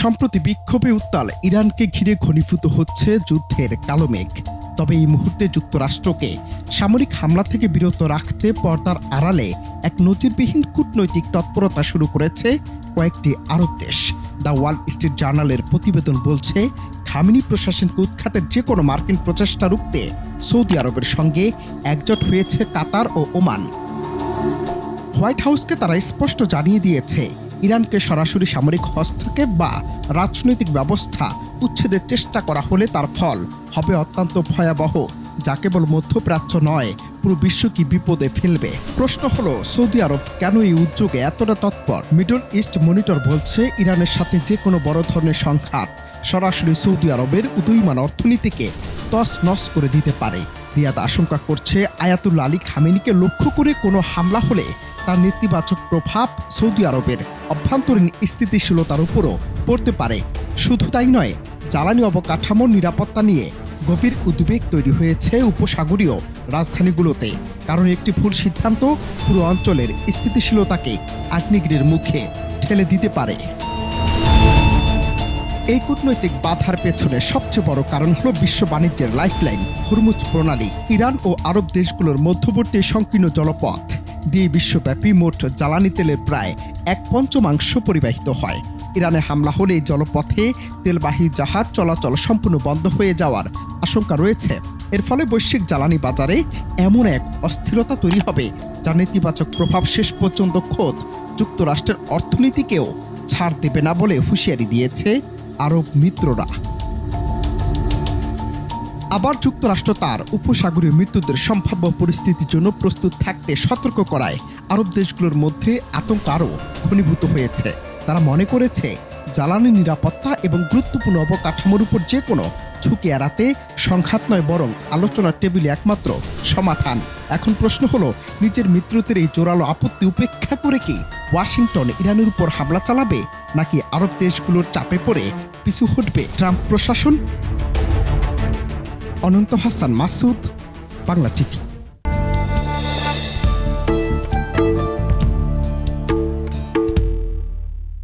সম্প্রতি বিক্ষোভে উত্তাল ইরানকে ঘিরে ঘনীভূত হচ্ছে যুদ্ধের কালো মেঘ। তবে এই মুহূর্তে যুক্তরাষ্ট্রকে সামরিক হামলা থেকে বিরত রাখতে পর্দার আড়ালে এক নজিরবিহীন কূটনৈতিক তৎপরতা শুরু করেছে কয়েকটি আরব দেশ। দ্য ওয়াল স্ট্রিট জার্নালের প্রতিবেদন বলছে, খামেনি প্রশাসনকে উৎখাতের যে কোনো মার্কিন প্রচেষ্টা রুখতে সৌদি আরবের সঙ্গে একজোট হয়েছে কাতার ও ওমান। হোয়াইট হাউসকে তারা স্পষ্ট জানিয়ে দিয়েছে, ইরানকে সরাসরি সামরিক হস্তক্ষেপ বা রাজনৈতিক ব্যবস্থা উচ্ছেদের চেষ্টা করা হলে তার ফল হবে অত্যন্ত ভয়াবহ, যা কেবল মধ্যপ্রাচ্য নয়, পুরো বিশ্বকে বিপদে ফেলবে। প্রশ্ন হলো, সৌদি আরব কেন এই উদ্যোগে এতটা তৎপর? মিডল ইস্ট মনিটর বলছে, ইরানের সাথে যে কোনো বড় ধরনের সংঘাত সরাসরি সৌদি আরবের উদীয়মান অর্থনীতিকে তছনছ করে দিতে পারে। রিয়াদ আশঙ্কা করছে, আয়াতুল্লাহ আলী খামেনিকে লক্ষ্য করে কোনো হামলা হলে তার নেতিবাচক প্রভাব সৌদি আরবের অভ্যন্তরীণ স্থিতিশীলতার উপরও পড়তে পারে। শুধু তাই নয়, জ্বালানি অবকাঠামোর নিরাপত্তা নিয়ে গভীর উদ্বেগ তৈরি হয়েছে উপসাগরীয় রাজধানীগুলোতে, কারণ একটি ভুল সিদ্ধান্ত পুরো অঞ্চলের স্থিতিশীলতাকে আগ্নেয়গিরির মুখে ঠেলে দিতে পারে। এই কূটনৈতিক বাধার পেছনে সবচেয়ে বড় কারণ হল বিশ্ব বাণিজ্যের লাইফলাইন হরমুজ প্রণালী। ইরান ও আরব দেশগুলোর মধ্যবর্তী সংকীর্ণ জলপথ দিয়ে বিশ্বব্যাপী মোট জ্বালানি তেলের প্রায় 1/5 পরিবাহিত হয়। ইরানে হামলা হলে জলপথে তেলবাহী জাহাজ চলাচল সম্পূর্ণ বন্ধ হয়ে যাওয়ার আশঙ্কা রয়েছে। এর ফলে বৈশ্বিক জ্বালানি বাজারে এমন এক অস্থিরতা তৈরি হবে, যার নেতিবাচক প্রভাব শেষ পর্যন্ত খোদ যুক্তরাষ্ট্রের অর্থনীতিকেও ছাড় দেবে না বলে হুঁশিয়ারি দিয়েছে আরব মিত্ররা। আবার যুক্তরাষ্ট্র তার উপসাগরীয় মিত্রদের সম্ভাব্য পরিস্থিতির জন্য প্রস্তুত থাকতে সতর্ক করায় আরব দেশগুলোর মধ্যে আতঙ্ক আরও ঘনীভূত হয়েছে। তারা মনে করেছে, জ্বালানি নিরাপত্তা এবং গুরুত্বপূর্ণ অবকাঠামোর উপর যে কোনো ঝুঁকি এড়াতে সংঘাত নয়, বরং আলোচনার টেবিলে একমাত্র সমাধান। এখন প্রশ্ন হলো, নিজের মিত্রদের এই জোরালো আপত্তি উপেক্ষা করে কি ওয়াশিংটন ইরানের উপর হামলা চালাবে, নাকি আরব দেশগুলোর চাপে পড়ে পিছু হটবে ট্রাম্প প্রশাসন? অনন্ত হাসান মাসুদ, বাংলা টিভি।